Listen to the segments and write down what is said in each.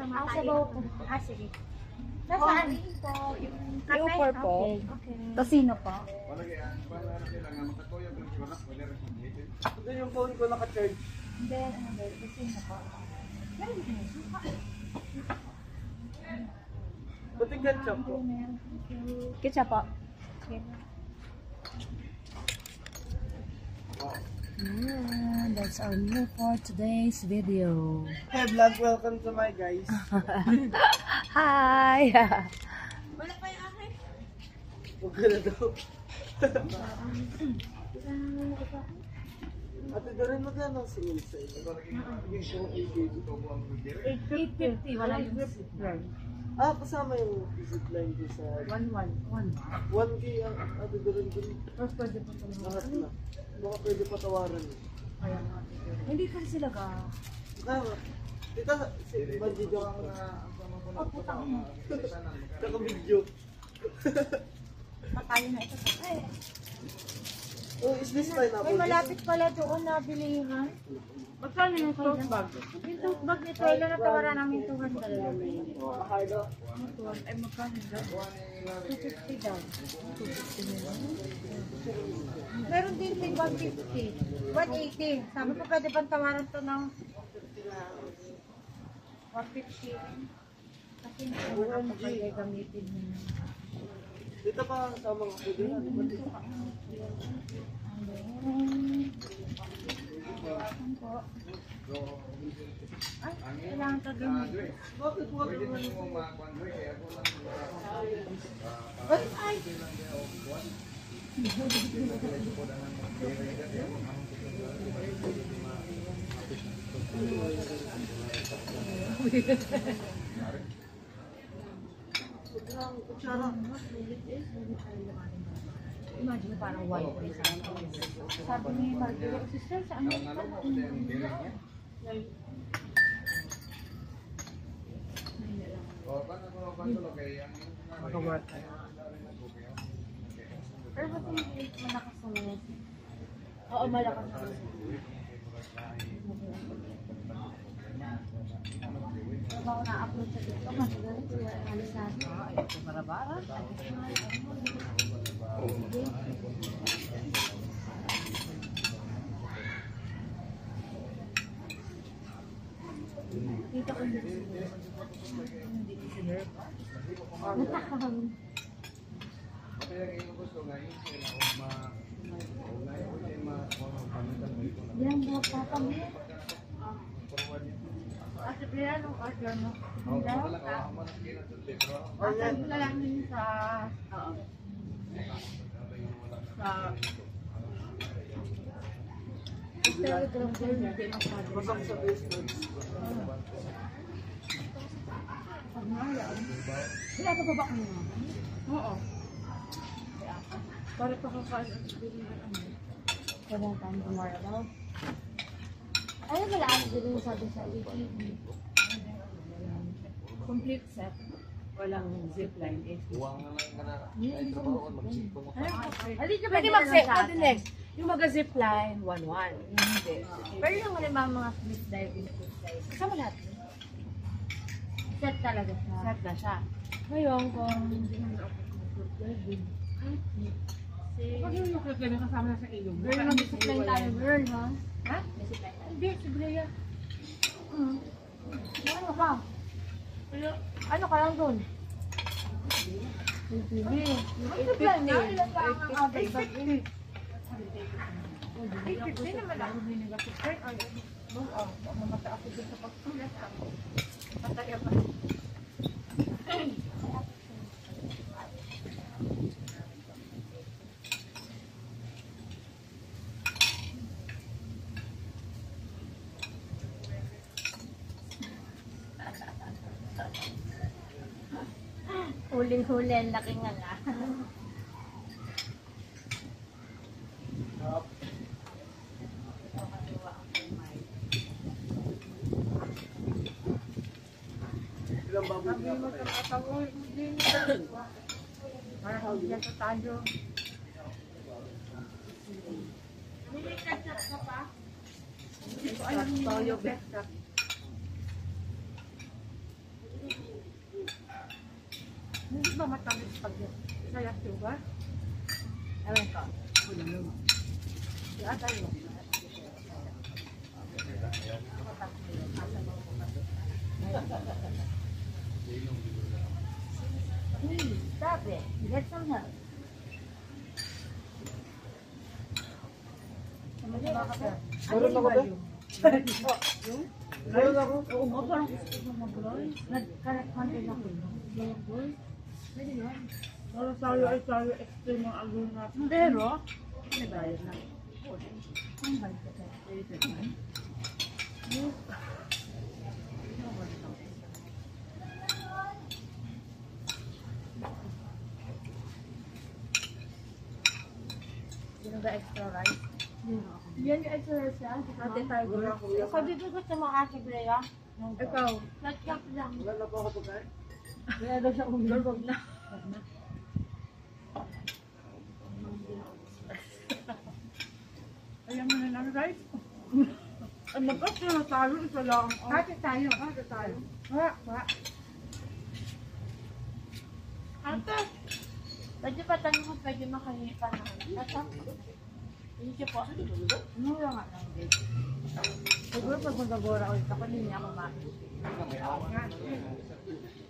sabaw po. Sige. Nasaan? Yung kape po. Okay. Tosino po. Ito yung phone ko naka-charge. Then, tosino po. Buti ketchup po. Ketchup po. That's our meal for today's video. Hey vlog, welcome to my guys. Hi! Wala pa yung akin. Huwag ka na daw. Ate, doon magkano ang singil sa iyo? 850. Wala yung zipline. Ah, kasama yung zipline ko sa... 1-1. 1K ang ate doon. Tapos pwede po ito. Lahat na. Baka pwede patawaran. Hindi kasi sila ka. Tama. Tita, mag-video ako na... Naka-video. Patayo na ito. Oh, is this pineapple? May malapit pala doon na bilihan. Magkano yung tote bag? Yung tote bag nito, ilan na tawaran namin 200. Cardo? Ay, magkano daw? 250 daw. Meron din 150. 180. Sabi ko pwede bang tawaran to ng 150. Kasi hindi ko nakapagay gamitin mo. Dito pa sa mga pwede na. Ay, kailangan to din. Bakit wag naman? Ay! Imagine parang white rice. Sabi ni Marjorie, sister, sa ano? Mag-work. Pero ba't hindi malakas sa mga? Oo, malakas sa mga. Bago na-upload sa TikTok, masulit siya ang sa Ito para-bara. dito ko hindi sila. Yan, mga papang Ate Pia, anong order mo? Hindi? Ate, wala lang din sa... Pasok sa basement. Wala ka ba ba kami naman? Oo. Para pa kakain ang Wala tayong tomorrow daw. Ano wala ako din sabi sa YouTube? complete set. Walang zipline. Pwede mag-zip. Pwede next. Yung mag-zipline, 1-1. Hindi. Pero yung mga flip diving, Kasama lahat. set talaga siya. Set na siya. Ngayon, kung hindi na ako mag-diving, pag yung nakagano kasama na sa ilong. Girl, mag-zipline tayo, girl, ha? Ha? Hindi, si Brea. Ano ka? Ano ka lang doon? Hindi. Zipline na, ilan ka ang average bag in? 850 naman ako binigay. Ay, mamata ako dun sa pagsulat. Patay pa. Huling-huli, ang laki nga nga. Ilang baboy Sabi mo sa katagoy, hindi nila. Para hindi sa tayo. Hindi ketchup ka pa? Hindi ko alam yung ketchup. ba matamis pag saya sugar? Ewan ko. Kaya tayo. Please, stop it. Get some help. Sama-sama ka ba? Meron ako ba? Meron ako. Oo nga, parang gusto ko mag-roll. Nag-correct content ako. Roll. Pwede yun. Pero sayo ay sayo extreme ang agul natin. Pero, May bayad na. ang balik ka tayo. Sino ba extra rice? Yan yung extra rice yan. Ate Tiger. Sabi ko gusto mo ate Brea. Ikaw. Nag-cap lang. Wala na po ako pagkain. Kaya daw siya umigol. Wag na. Ayan mo na lang, right? Ang lakas na tayo, isa lang. Ate tayo. Ate tayo. Wa. Ate! Pwede pa tanong mo, pwede makahipa na. Tata. Hindi siya po. Mura nga lang din. Siguro pag magagora ulit ako, hindi niya ako makakita.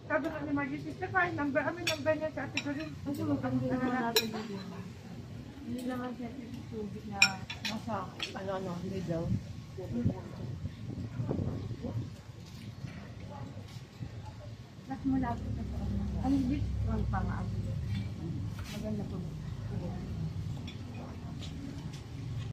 Sabi nga ni Margie, sister, kahit number, number niya sa ate ko rin. Ang ginawa natin dito. Hindi naman siya tubig na nasa middle. Mas malapit na sa ano. Ang big one pa nga. Maganda po.